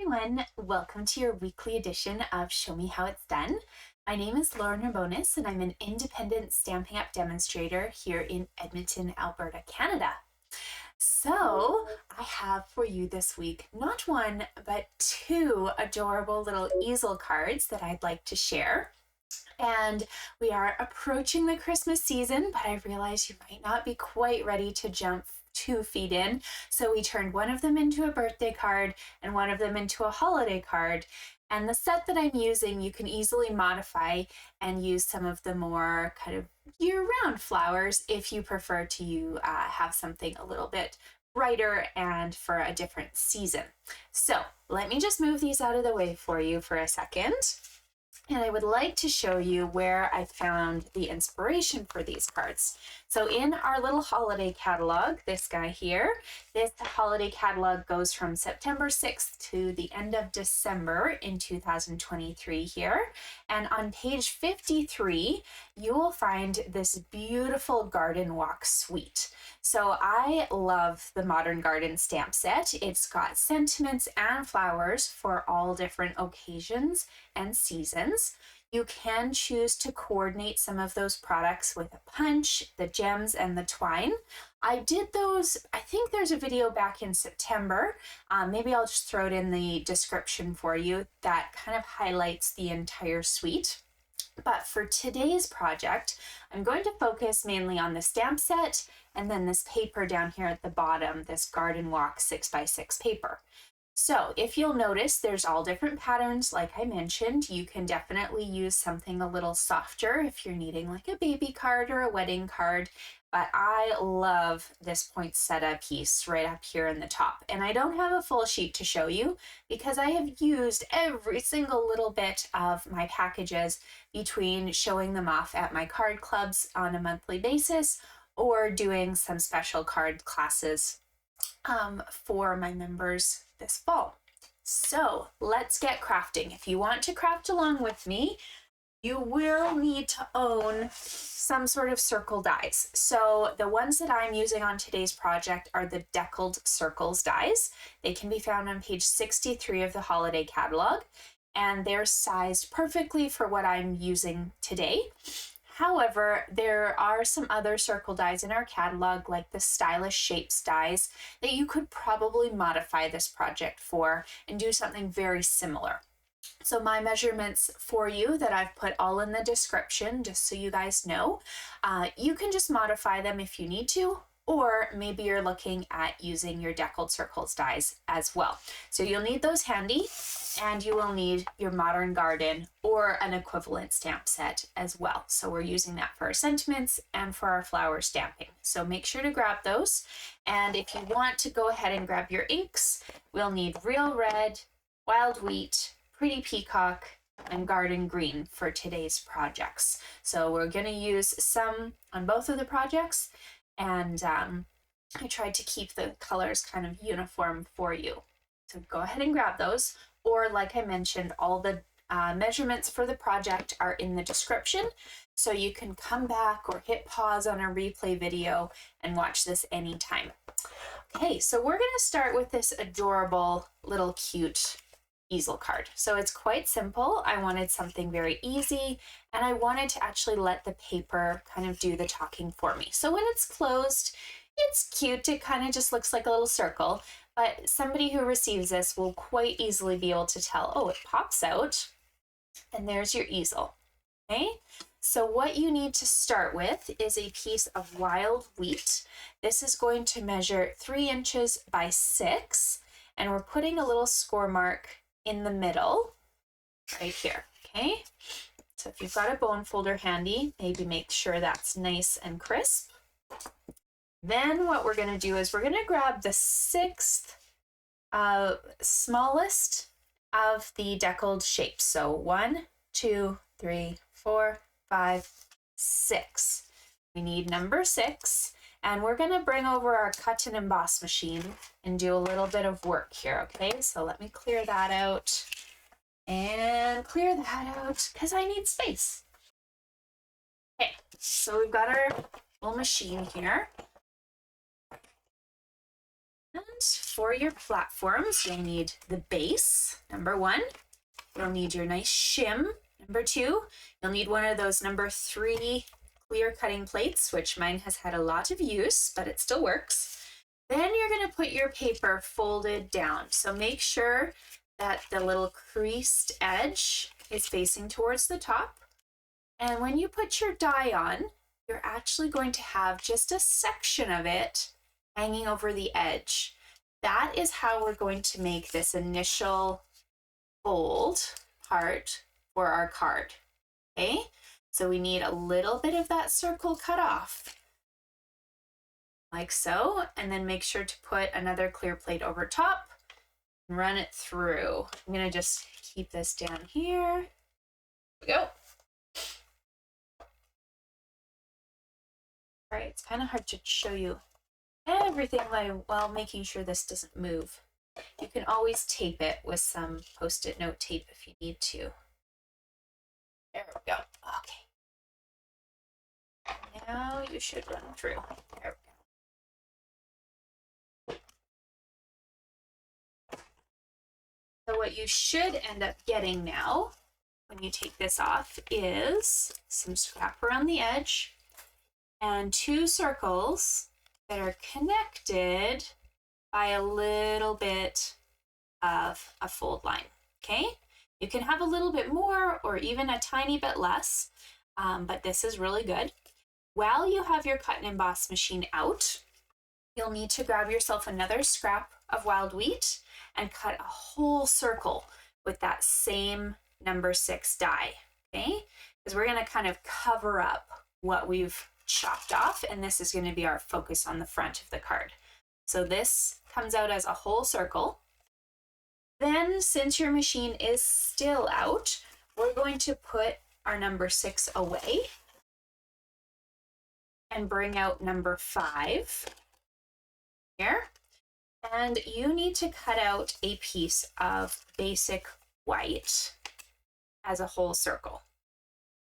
Everyone, welcome to your weekly edition of Show Me How It's Done. My name is Laura Narbonis and I'm an independent Stampin' Up! Demonstrator here in Edmonton, Alberta, Canada. So I have for you this week not one, but two adorable little easel cards that I'd like to share. And we are approaching the Christmas season, but I realize you might not be quite ready to jump 2 feet in. So we turned one of them into a birthday card and one of them into a holiday card. And the set that I'm using, you can easily modify and use some of the more kind of year-round flowers if you prefer to have something a little bit brighter and for a different season. So let me just move these out of the way for you for a second. And I would like to show you where I found the inspiration for these cards. So in our little holiday catalog, this guy here, this holiday catalog goes from September 6th to the end of December in 2023 here. And on page 53, you will find this beautiful garden walk suite. So I love the Modern Garden stamp set. It's got sentiments and flowers for all different occasions and seasons. You can choose to coordinate some of those products with a punch, the gems, and the twine. I did those, I think there's a video back in September. Maybe I'll just throw it in the description for you that kind of highlights the entire suite. But for today's project, I'm going to focus mainly on the stamp set and then this paper down here at the bottom, this Garden Walk 6x6 paper. So if you'll notice, there's all different patterns. Like I mentioned, you can definitely use something a little softer if you're needing like a baby card or a wedding card. But I love this poinsettia piece right up here in the top. And I don't have a full sheet to show you because I have used every single little bit of my packages between showing them off at my card clubs on a monthly basis or doing some special card classes for my members this fall. So let's get crafting. If you want to craft along with me, you will need to own some sort of circle dies. So the ones that I'm using on today's project are the Deckled circles dies. They can be found on page 63 of the holiday catalog, and they're sized perfectly for what I'm using today. However, there are some other circle dies in our catalog, like the Stylish Shapes dies, that you could probably modify this project for and do something very similar. So my measurements for you that I've put all in the description, just so you guys know, you can just modify them if you need to, or maybe you're looking at using your Deckled circles dies as well. So you'll need those handy, and you will need your Modern Garden or an equivalent stamp set as well. So we're using that for our sentiments and for our flower stamping. So make sure to grab those. And if you want to go ahead and grab your inks, we'll need Real Red, Wild Wheat, Pretty Peacock, and Garden Green for today's projects. So we're going to use some on both of the projects, and I tried to keep the colors kind of uniform for you. So go ahead and grab those, or like I mentioned, all the measurements for the project are in the description, so you can come back or hit pause on a replay video and watch this anytime. Okay, so we're going to start with this adorable little cute easel card. So it's quite simple. I wanted something very easy, and I wanted to actually let the paper kind of do the talking for me. So when it's closed, it's cute. It kind of just looks like a little circle, but somebody who receives this will quite easily be able to tell, oh, it pops out, and there's your easel. Okay, so what you need to start with is a piece of wild wheat. This is going to measure 3 inches by 6, and we're putting a little score mark in the middle right here. Okay, so if you've got a bone folder handy, maybe make sure that's nice and crisp. Then what we're going to do is we're going to grab the 6th smallest of the deckled shapes. So 1, 2, 3, 4, 5, 6. We need number 6, and we're going to bring over our cut and emboss machine and do a little bit of work here. Okay, so let me clear that out and clear that out because I need space. Okay, so we've got our little machine here. And for your platforms, you'll need the base, number 1. You'll need your nice shim, number 2. You'll need one of those number 3 clear cutting plates, which mine has had a lot of use, but it still works. Then you're going to put your paper folded down. So make sure that the little creased edge is facing towards the top. And when you put your die on, you're actually going to have just a section of it hanging over the edge. That is how we're going to make this initial fold part for our card. Okay, so we need a little bit of that circle cut off, like so, and then make sure to put another clear plate over top and run it through. I'm gonna just keep this down here. Here we go. All right, it's kind of hard to show you everything while making sure this doesn't move. You can always tape it with some Post-it note tape if you need to. There we go. Okay. Now you should run through. There we go. So what you should end up getting now, when you take this off, is some scrap around the edge and 2 circles that are connected by a little bit of a fold line, okay? You can have a little bit more or even a tiny bit less, but this is really good. While you have your cut and emboss machine out, you'll need to grab yourself another scrap of wild wheat and cut a whole circle with that same number 6 die, okay? Because we're gonna kind of cover up what we've chopped off, and this is going to be our focus on the front of the card. So this comes out as a whole circle. Then, since your machine is still out, we're going to put our number 6 away and bring out number 5 here. And you need to cut out a piece of basic white as a whole circle.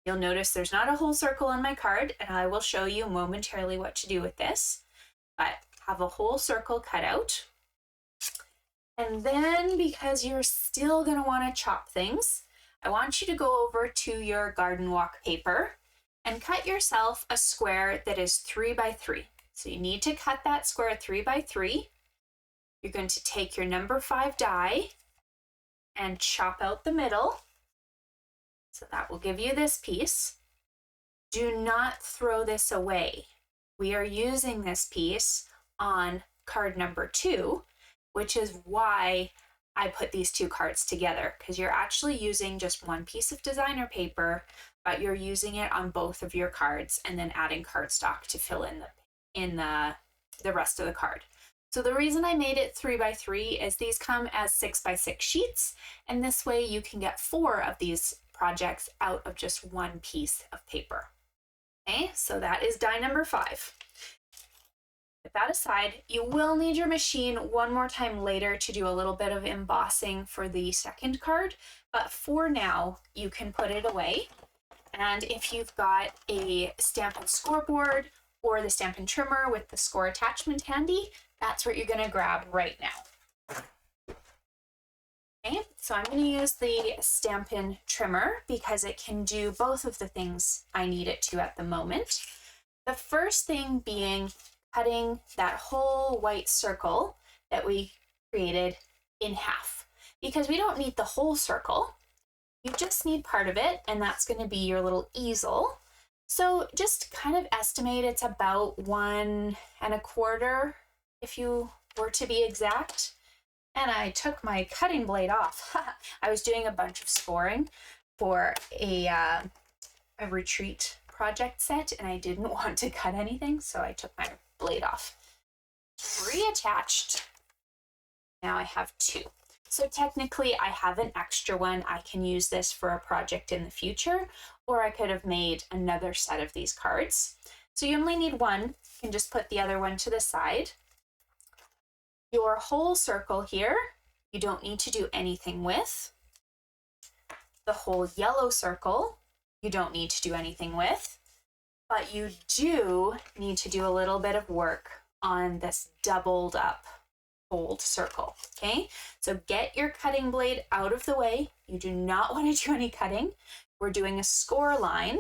You'll notice there's not a whole circle on my card, and I will show you momentarily what to do with this, but have a whole circle cut out. And then, because you're still going to want to chop things, I want you to go over to your garden walk paper and cut yourself a square that is 3 by 3. So you need to cut that square 3 by 3. You're going to take your number 5 die and chop out the middle. So that will give you this piece. Do not throw this away. We are using this piece on card number 2, which is why I put these 2 cards together, because you're actually using just one piece of designer paper, but you're using it on both of your cards and then adding cardstock to fill in the rest of the card. So the reason I made it 3 by 3 is these come as 6 by 6 sheets, and this way you can get 4 of these projects out of just one piece of paper. Okay, so that is die number 5. With that aside, you will need your machine one more time later to do a little bit of embossing for the second card, but for now, you can put it away. And if you've got a Stampin' scoreboard or the Stampin' trimmer with the score attachment handy, that's what you're going to grab right now. Okay, so I'm going to use the Stampin' trimmer because it can do both of the things I need it to at the moment. The first thing being cutting that whole white circle that we created in half, because we don't need the whole circle. You just need part of it, and that's going to be your little easel. So just kind of estimate it's about 1 1/4 if you were to be exact. And I took my cutting blade off. I was doing a bunch of scoring for a retreat project set, and I didn't want to cut anything, so I took my blade off. Reattached. Now I have 2. So technically I have an extra one. I can use this for a project in the future, or I could have made another set of these cards. So you only need 1. You can just put the other one to the side. Your whole circle here, you don't need to do anything with. The whole yellow circle, you don't need to do anything with, but you do need to do a little bit of work on this doubled up fold circle, okay? So get your cutting blade out of the way. You do not want to do any cutting. We're doing a score line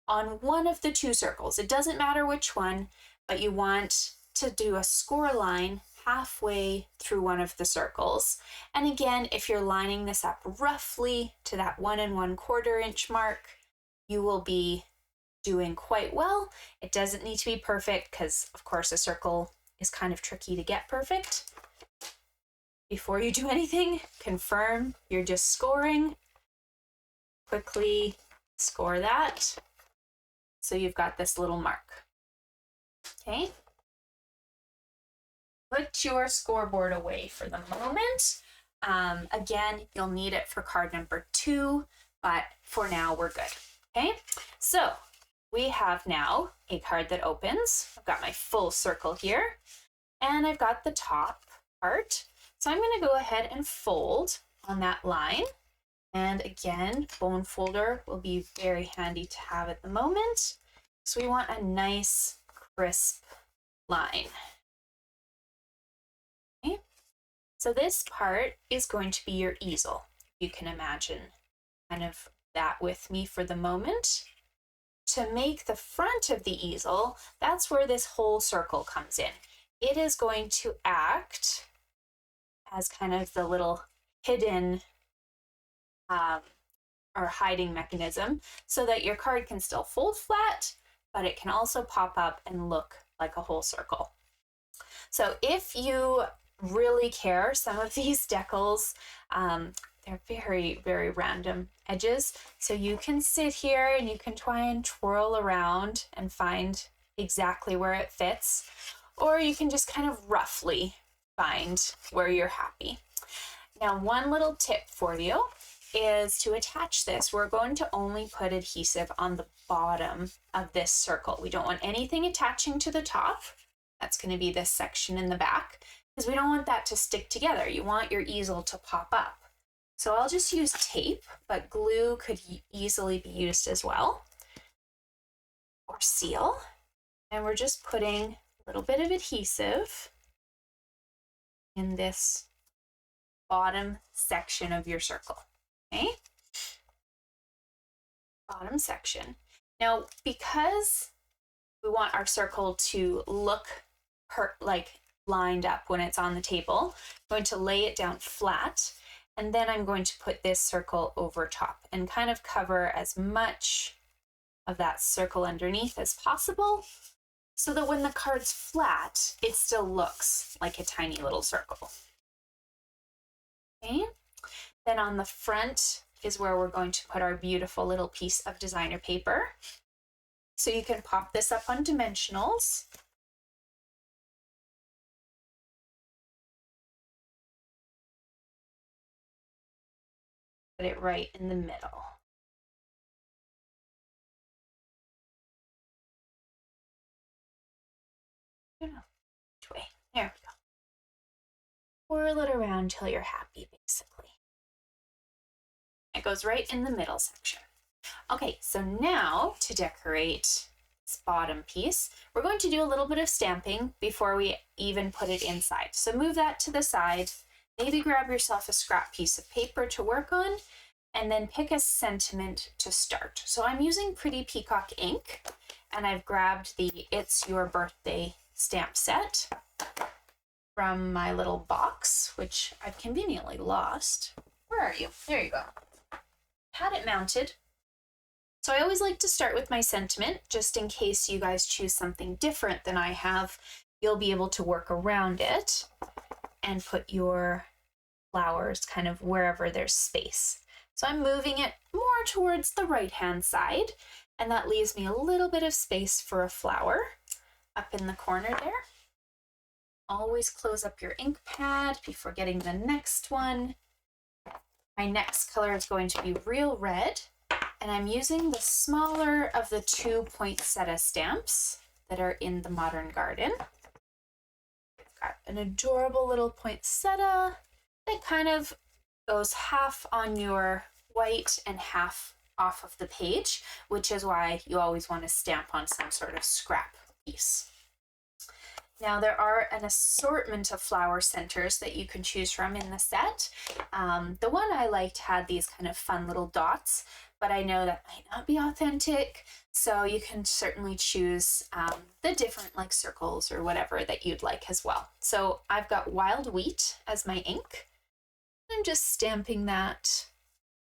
on one of the two circles. It doesn't matter which one, but you want to do a score line halfway through one of the circles. And again, if you're lining this up roughly to that 1 1/4 inch mark, you will be doing quite well. It doesn't need to be perfect because, of course, a circle is kind of tricky to get perfect. Before you do anything, confirm you're just scoring. Quickly score that. So you've got this little mark. Okay. Put your scoreboard away for the moment. Again, you'll need it for card number 2, but for now we're good. Okay. So we have now a card that opens. I've got my full circle here, and I've got the top part. So I'm going to go ahead and fold on that line. And again, bone folder will be very handy to have at the moment. So we want a nice, crisp line. Okay. So this part is going to be your easel. You can imagine kind of that with me for the moment. To make the front of the easel, that's where this whole circle comes in. It is going to act as kind of the little hidden or hiding mechanism so that your card can still fold flat, but it can also pop up and look like a whole circle. So if you really care, some of these decals, they're very, very random edges. So you can sit here and you can try and twirl around and find exactly where it fits, or you can just kind of roughly find where you're happy. Now, one little tip for you is to attach this. We're going to only put adhesive on the bottom of this circle. We don't want anything attaching to the top. That's going to be this section in the back, because we don't want that to stick together. You want your easel to pop up. So I'll just use tape, but glue could easily be used as well, or seal. And we're just putting a little bit of adhesive in this bottom section of your circle, okay? Bottom section. Now, because we want our circle to look like lined up when it's on the table, I'm going to lay it down flat, and then I'm going to put this circle over top and kind of cover as much of that circle underneath as possible, so that when the card's flat, it still looks like a tiny little circle. Okay, then on the front is where we're going to put our beautiful little piece of designer paper. So you can pop this up on dimensionals. Put it right in the middle. Which way? There we go. Whirl it around till you're happy, basically. It goes right in the middle section. Okay, so now to decorate this bottom piece, we're going to do a little bit of stamping before we even put it inside. So move that to the side. Maybe grab yourself a scrap piece of paper to work on, and then pick a sentiment to start. So I'm using Pretty Peacock ink, and I've grabbed the It's Your Birthday stamp set from my little box, which I've conveniently lost. Where are you? There you go. Had it mounted. So I always like to start with my sentiment, just in case you guys choose something different than I have. You'll be able to work around it and put your flowers kind of wherever there's space. So I'm moving it more towards the right-hand side, and that leaves me a little bit of space for a flower up in the corner there. Always close up your ink pad before getting the next one. My next color is going to be Real Red, and I'm using the smaller of the 2 poinsettia stamps that are in the Modern Garden. We've got an adorable little poinsettia that kind of goes half on your white and half off of the page, which is why you always want to stamp on some sort of scrap piece. Now there are an assortment of flower centers that you can choose from in the set. The one I liked had these kind of fun little dots, but I know that might not be authentic. So you can certainly choose the different like circles or whatever that you'd like as well. So I've got wild wheat as my ink. I'm just stamping that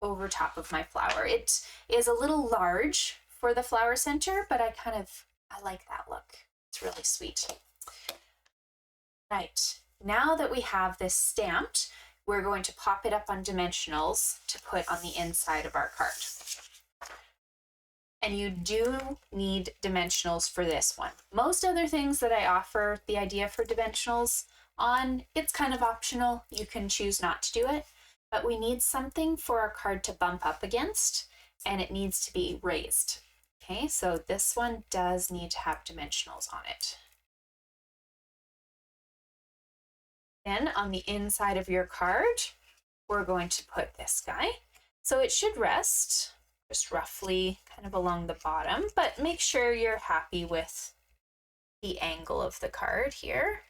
over top of my flower. It is a little large for the flower center, but I like that look. It's really sweet. Right, now that we have this stamped, we're going to pop it up on dimensionals to put on the inside of our card. And you do need dimensionals for this one. Most other things that I offer the idea for dimensionals on, it's kind of optional. You can choose not to do it, but we need something for our card to bump up against, and it needs to be raised. Okay, so this one does need to have dimensionals on it. Then on the inside of your card, we're going to put this guy. So it should rest just roughly kind of along the bottom, but make sure you're happy with the angle of the card here.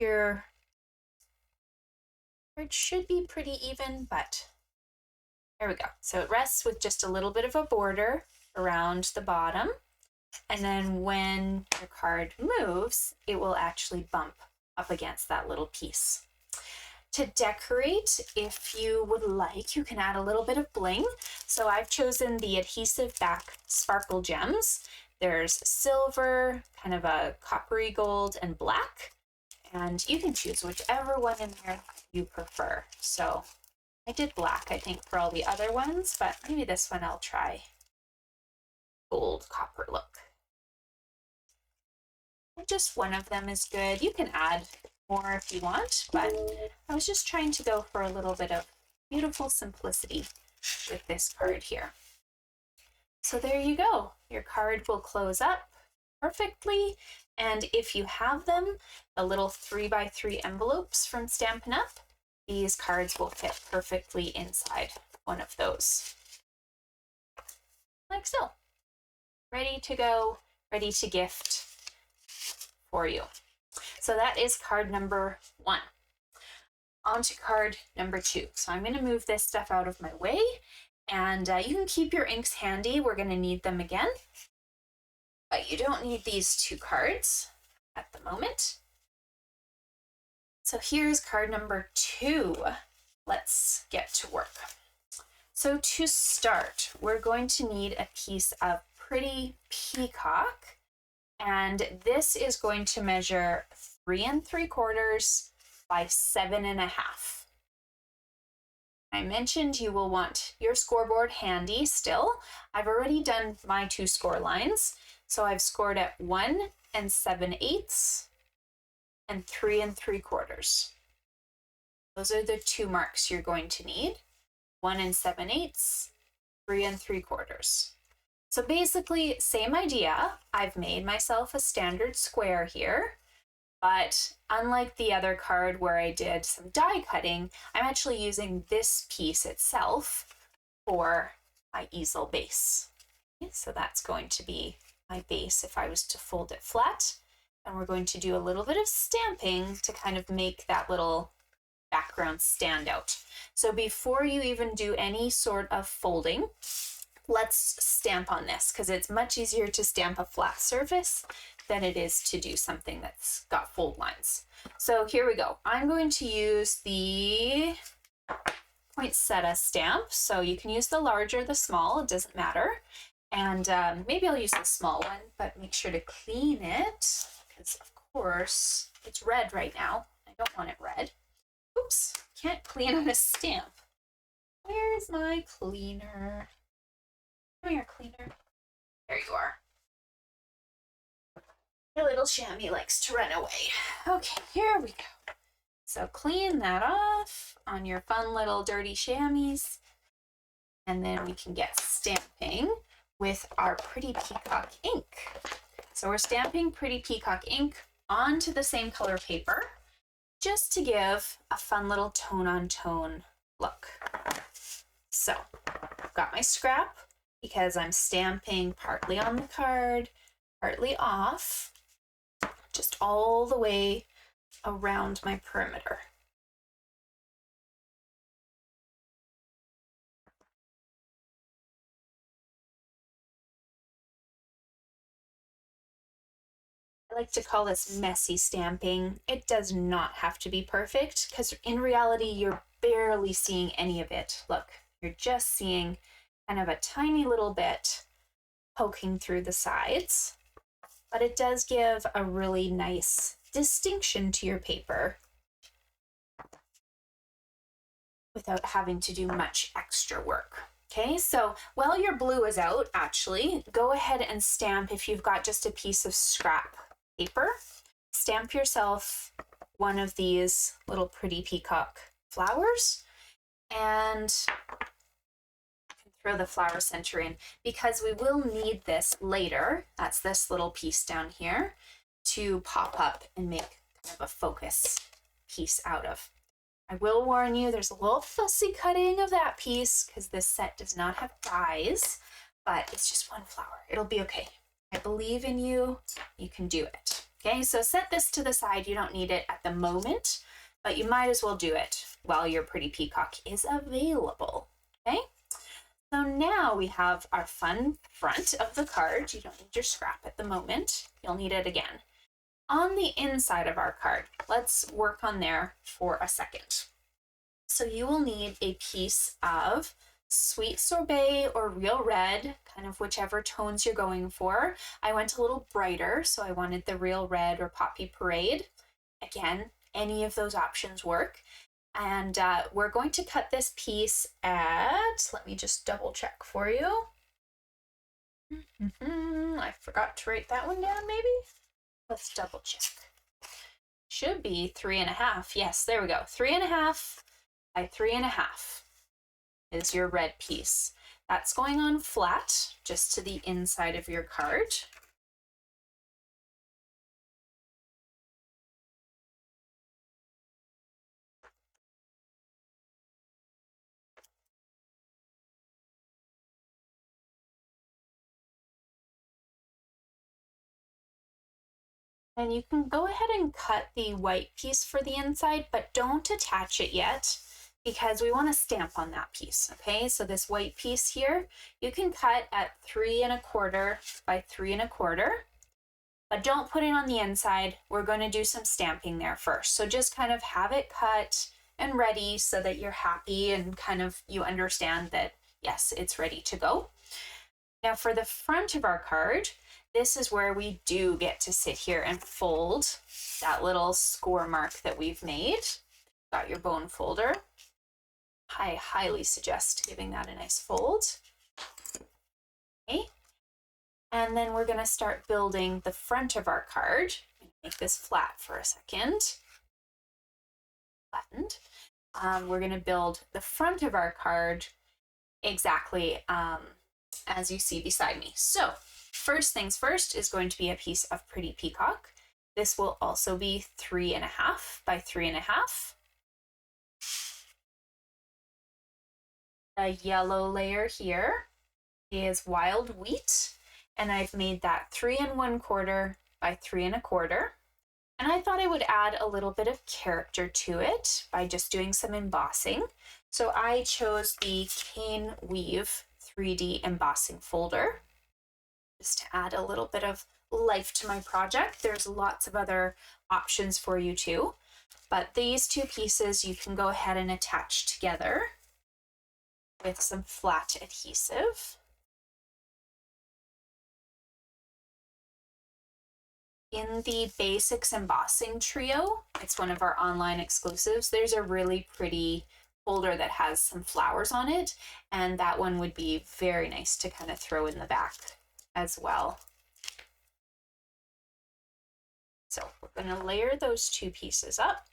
Your card should be pretty even, but there we go. So it rests with just a little bit of a border around the bottom. And then when your card moves, it will actually bump up against that little piece. To decorate, if you would like, you can add a little bit of bling. So I've chosen the Adhesive back sparkle gems. There's silver, kind of a coppery gold, and black. And you can choose whichever one in there you prefer. So I did black, I think, for all the other ones, but maybe this one I'll try gold copper look. Just one of them is good. You can add more if you want, but I was just trying to go for a little bit of beautiful simplicity with this card here. So there you go. Your card will close up perfectly. And if you have them, the little 3x3 envelopes from Stampin' Up, these cards will fit perfectly inside one of those. Like so. Ready to go, ready to gift for you. So that is card number 1. On to card number 2. So I'm going to move this stuff out of my way, and you can keep your inks handy. We're going to need them again, but you don't need these 2 cards at the moment. So here's card number 2. Let's get to work. So to start, we're going to need a piece of pretty Peacock. And this is going to measure 3 3/4 by 7.5. I mentioned you will want your scoreboard handy still. I've already done my 2 score lines. So I've scored at 1 7/8 and 3 3/4. Those are the 2 marks you're going to need. 1 7/8, 3 3/4. So basically, same idea. I've made myself a standard square here, but unlike the other card where I did some die cutting, I'm actually using this piece itself for my easel base. Okay, so that's going to be my base if I was to fold it flat. And we're going to do a little bit of stamping to kind of make that little background stand out. So before you even do any sort of folding, let's stamp on this, because it's much easier to stamp a flat surface than it is to do something that's got fold lines. So here we go. I'm going to use the poinsettia stamp. So you can use the large or the small, it doesn't matter. And maybe I'll use the small one, but make sure to clean it, because of course it's red right now. I don't want it red. Oops, can't clean on a stamp. Where's my cleaner? Come here, cleaner. There you are. Your little chamois likes to run away. Okay, here we go. So clean that off on your fun little dirty chamois. And then we can get stamping with our Pretty Peacock ink. So we're stamping Pretty Peacock ink onto the same color paper, just to give a fun little tone-on-tone look. So I've got my scrap, because I'm stamping partly on the card, partly off, just all the way around my perimeter. I like to call this messy stamping. It does not have to be perfect because in reality, you're barely seeing any of it. Look, you're just seeing kind of a tiny little bit poking through the sides, but it does give a really nice distinction to your paper without having to do much extra work. Okay, so while your blue is out, actually, go ahead and stamp if you've got just a piece of scrap paper. Stamp yourself one of these little pretty peacock flowers and throw the flower center in because we will need this later. That's this little piece down here to pop up and make kind of a focus piece out of. I will warn you, there's a little fussy cutting of that piece because this set does not have dies, but it's just one flower. It'll be okay. I believe in you. You can do it. Okay, so set this to the side. You don't need it at the moment, but you might as well do it while your pretty peacock is available. Okay, so now we have our fun front of the card. You don't need your scrap at the moment. You'll need it again. On the inside of our card, let's work on there for a second. So you will need a piece of Sweet Sorbet or Real Red, kind of whichever tones you're going for. I went a little brighter, so I wanted the Real Red or Poppy Parade. Again, any of those options work. And we're going to cut this piece at, let me just double check for you. I forgot to write that one down maybe. Let's double check. Should be 3.5. Yes, there we go. 3.5 by 3.5 is your red piece. That's going on flat, just to the inside of your card. And you can go ahead and cut the white piece for the inside, but don't attach it yet because we want to stamp on that piece, okay? So this white piece here, you can cut at 3.25 by 3.25, but don't put it on the inside. We're going to do some stamping there first. So just kind of have it cut and ready so that you're happy and kind of you understand that, yes, it's ready to go. Now for the front of our card, this is where we do get to sit here and fold that little score mark that we've made. Got your bone folder. I highly suggest giving that a nice fold. Okay. And then we're going to start building the front of our card. Make this flat for a second. Flattened. We're going to build the front of our card exactly as you see beside me. So first things first is going to be a piece of pretty peacock. This will also be 3.5 by 3.5. The yellow layer here is wild wheat, and I've made that 3.25 by 3.25. And I thought I would add a little bit of character to it by just doing some embossing. So I chose the Cane Weave 3D embossing folder just to add a little bit of life to my project. There's lots of other options for you too, but these two pieces you can go ahead and attach together with some flat adhesive. In the Basics Embossing Trio, it's one of our online exclusives, there's a really pretty folder that has some flowers on it, and that one would be very nice to kind of throw in the back as well. So we're going to layer those two pieces up.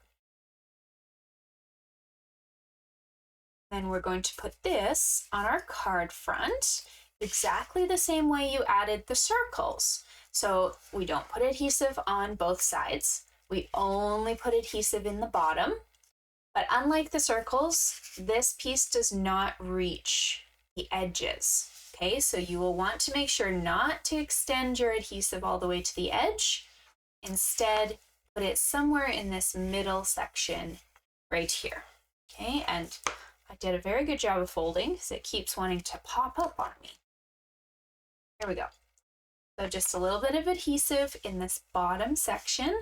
Then we're going to put this on our card front exactly the same way you added the circles. So we don't put adhesive on both sides. We only put adhesive in the bottom. But unlike the circles, this piece does not reach the edges. Okay, so you will want to make sure not to extend your adhesive all the way to the edge, instead put it somewhere in this middle section right here. Okay, and I did a very good job of folding because it keeps wanting to pop up on me. Here we go. So just a little bit of adhesive in this bottom section.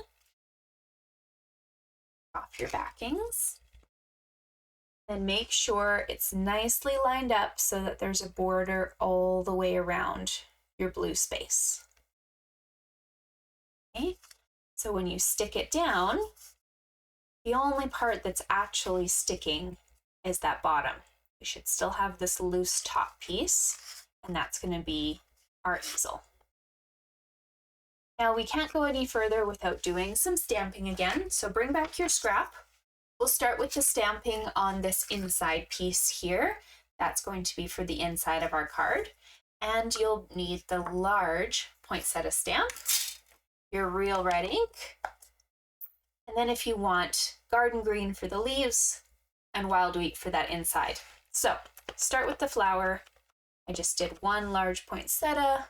Off your backings. Then make sure it's nicely lined up so that there's a border all the way around your blue space. Okay, so when you stick it down, the only part that's actually sticking is that bottom. We should still have this loose top piece, and that's going to be our easel. Now we can't go any further without doing some stamping again, so bring back your scrap. We'll start with the stamping on this inside piece here. That's going to be for the inside of our card. And you'll need the large poinsettia stamp, your real red ink, and then if you want garden green for the leaves and wild wheat for that inside. So start with the flower. I just did one large poinsettia,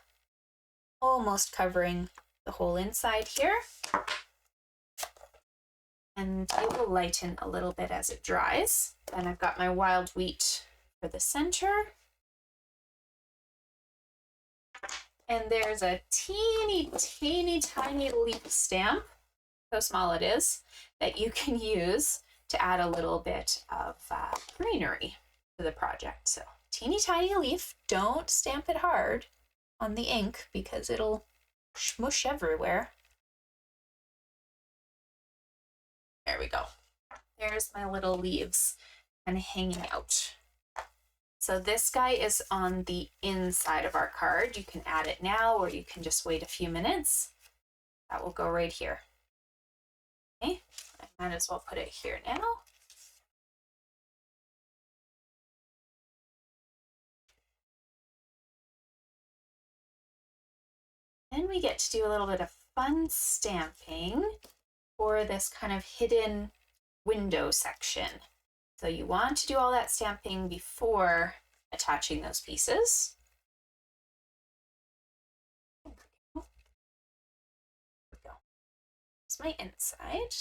almost covering the whole inside here. And it will lighten a little bit as it dries. Then I've got my wild wheat for the center. And there's a teeny tiny leaf stamp, so small it is, that you can use to add a little bit of greenery to the project. So teeny tiny leaf, don't stamp it hard on the ink because it'll smush everywhere. There we go. There's my little leaves kind of hanging out. So this guy is on the inside of our card. You can add it now or you can just wait a few minutes. That will go right here. Okay, I might as well put it here now. Then we get to do a little bit of fun stamping for this kind of hidden window section. So you want to do all that stamping before attaching those pieces. There we go. Here's my inside.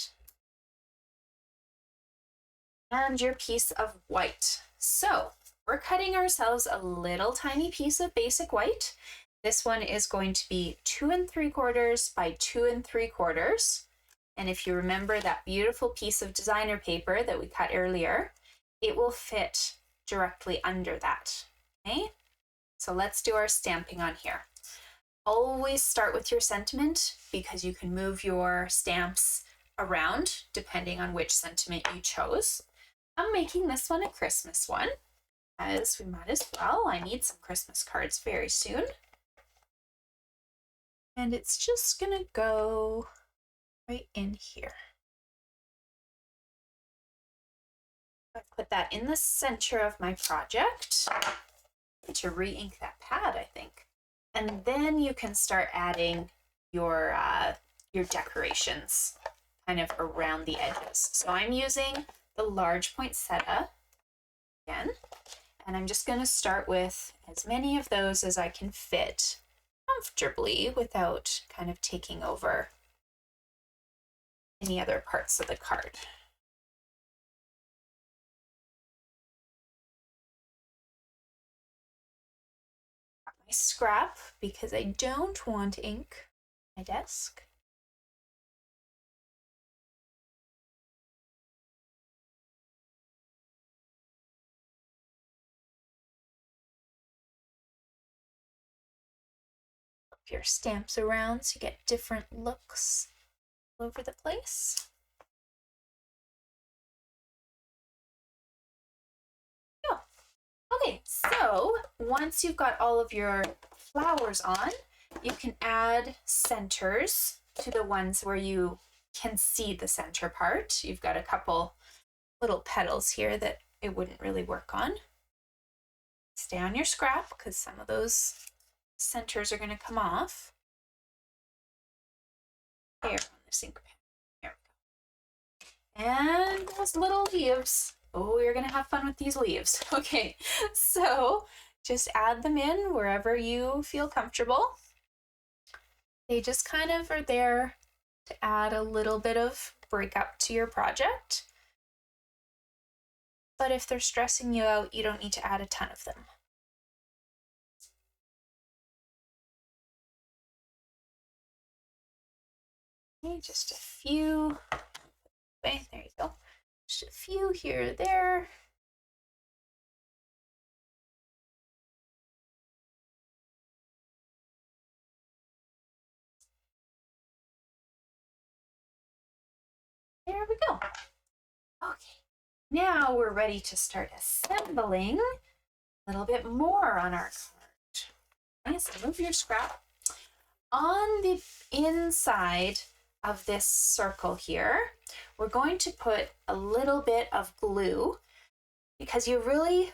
And your piece of white. So we're cutting ourselves a little tiny piece of basic white. This one is going to be 2 3/4 by 2 3/4. And if you remember that beautiful piece of designer paper that we cut earlier, it will fit directly under that, okay? So let's do our stamping on here. Always start with your sentiment because you can move your stamps around depending on which sentiment you chose. I'm making this one a Christmas one, as we might as well. I need some Christmas cards very soon. And it's just gonna go right in here. I put that in the center of my project to re-ink that pad, I think. And then you can start adding your decorations kind of around the edges. So I'm using the large poinsettia again, and I'm just going to start with as many of those as I can fit comfortably without kind of taking over any other parts of the card. Got my scrap because I don't want ink on my desk. Flip your stamps around so you get different looks all over the place. Okay, so once you've got all of your flowers on, you can add centers to the ones where you can see the center part. You've got a couple little petals here that it wouldn't really work on. Stay on your scrap because some of those centers are going to come off. Here on this ink pen. There we go. And those little leaves. Oh, you're going to have fun with these leaves. Okay, so just add them in wherever you feel comfortable. They just kind of are there to add a little bit of breakup to your project. But if they're stressing you out, you don't need to add a ton of them. Okay, just a few. Okay, there you go. Just a few here or there. There we go. Okay, now we're ready to start assembling a little bit more on our card. Nice, move your scrap. On the inside of this circle here, we're going to put a little bit of glue because you really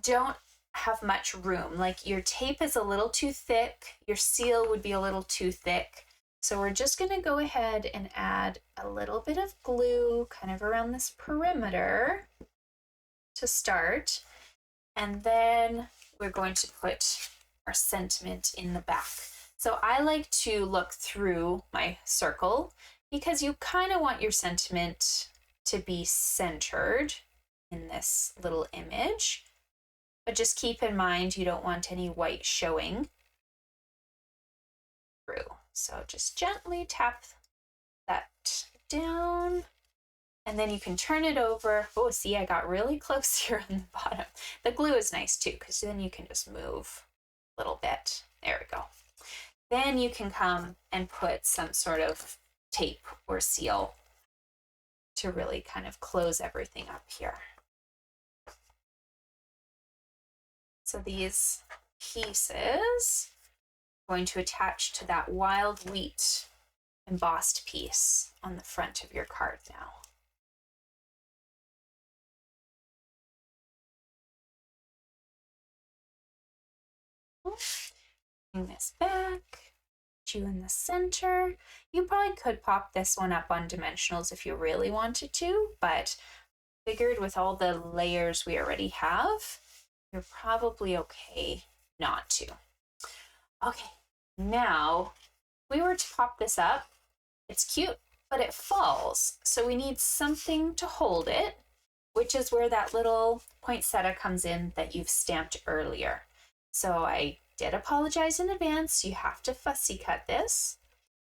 don't have much room. Like your tape is a little too thick, your seal would be a little too thick. So we're just going to go ahead and add a little bit of glue kind of around this perimeter to start. And then we're going to put our sentiment in the back. So I like to look through my circle because you kind of want your sentiment to be centered in this little image. But just keep in mind you don't want any white showing through. So just gently tap that down, and then you can turn it over. Oh, see, I got really close here on the bottom. The glue is nice too, because then you can just move a little bit. There we go. Then you can come and put some sort of tape or seal to really kind of close everything up here. So these pieces are going to attach to that wild wheat embossed piece on the front of your card now. Bring this back, put you in the center. You probably could pop this one up on dimensionals if you really wanted to, but figured with all the layers we already have, you're probably okay not to. Okay, now if we were to pop this up, it's cute, but it falls. So we need something to hold it, which is where that little poinsettia comes in that you've stamped earlier. So I did apologize in advance. You have to fussy cut this.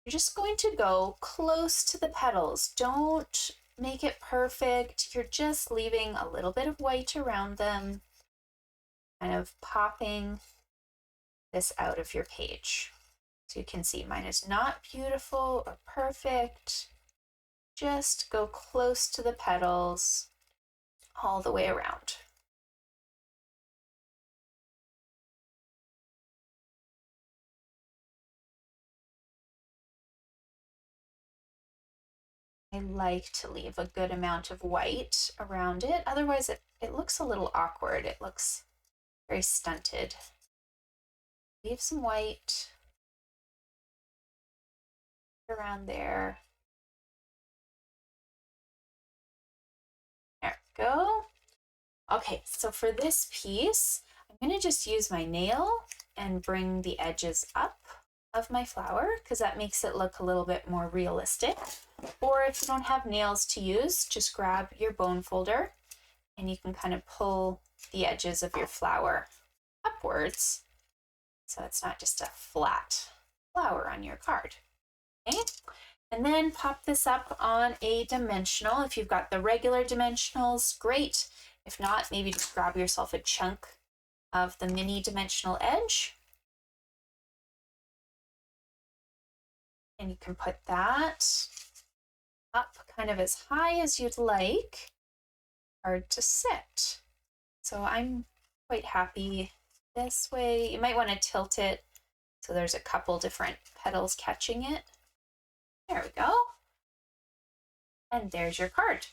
You're just going to go close to the petals. Don't make it perfect. You're just leaving a little bit of white around them, kind of popping this out of your page. So you can see mine is not beautiful or perfect. Just go close to the petals all the way around. I like to leave a good amount of white around it. Otherwise it looks a little awkward. It looks very stunted. Leave some white around there. There we go. Okay, so for this piece, I'm going to just use my nail and bring the edges up of my flower because that makes it look a little bit more realistic. Or if you don't have nails to use, just grab your bone folder and you can kind of pull the edges of your flower upwards so it's not just a flat flower on your card. Okay, and then pop this up on a dimensional. If you've got the regular dimensionals, great. If not, maybe just grab yourself a chunk of the mini dimensional edge. And you can put that up kind of as high as you'd like. Hard to sit. So I'm quite happy this way. You might want to tilt it so there's a couple different petals catching it. There we go. And there's your card.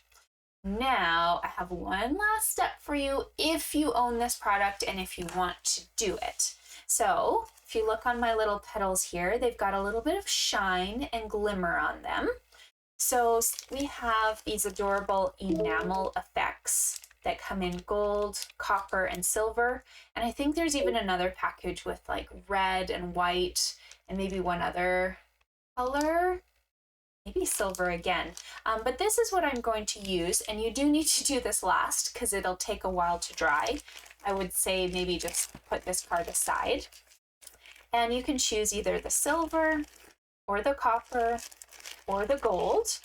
Now I have one last step for you if you own this product and if you want to do it. So if you look on my little petals here, they've got a little bit of shine and glimmer on them. So we have these adorable enamel effects that come in gold, copper, and silver. And I think there's even another package with like red and white and maybe one other color. maybe silver again. But this is what I'm going to use, and you do need to do this last because it'll take a while to dry. I would say maybe just put this card aside. And you can choose either the silver or the copper or the gold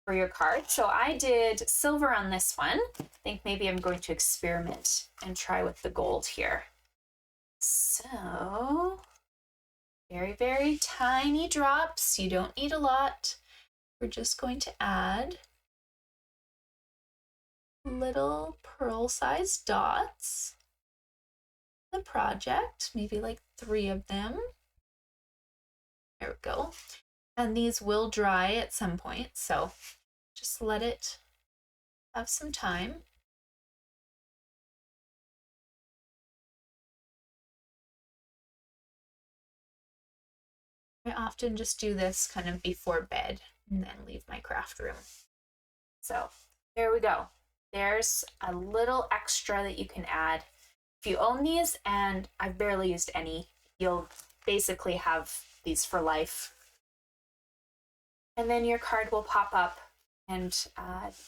for your card. So I did silver on this one. I think maybe I'm going to experiment and try with the gold here. So very, very tiny drops. You don't need a lot. We're just going to add little pearl-sized dots. The project, maybe like 3 of them. There we go. And these will dry at some point, so just let it have some time. I often just do this kind of before bed and then leave my craft room. So there we go. There's a little extra that you can add. If you own these, and I've barely used any, you'll basically have these for life. And then your card will pop up and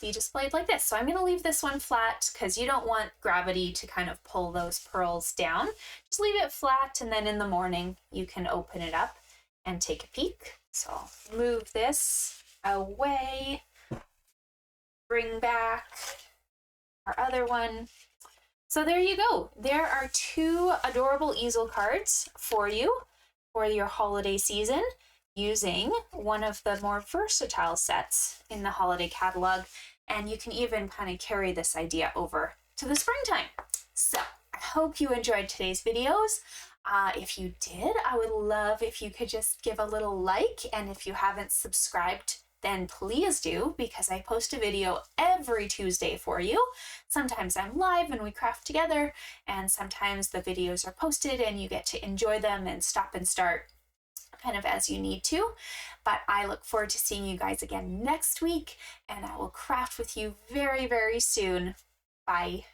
be displayed like this. So I'm going to leave this one flat because you don't want gravity to kind of pull those pearls down. Just leave it flat, and then in the morning you can open it up and take a peek. So I'll move this away, bring back our other one. So there you go. There are 2 adorable easel cards for you for your holiday season, using one of the more versatile sets in the holiday catalog. And you can even kind of carry this idea over to the springtime. So I hope you enjoyed today's videos. If you did, I would love if you could just give a little like, and if you haven't subscribed, then please do, because I post a video every Tuesday for you. Sometimes I'm live and we craft together, and sometimes the videos are posted and you get to enjoy them and stop and start kind of as you need to. But I look forward to seeing you guys again next week, and I will craft with you very, very soon. Bye.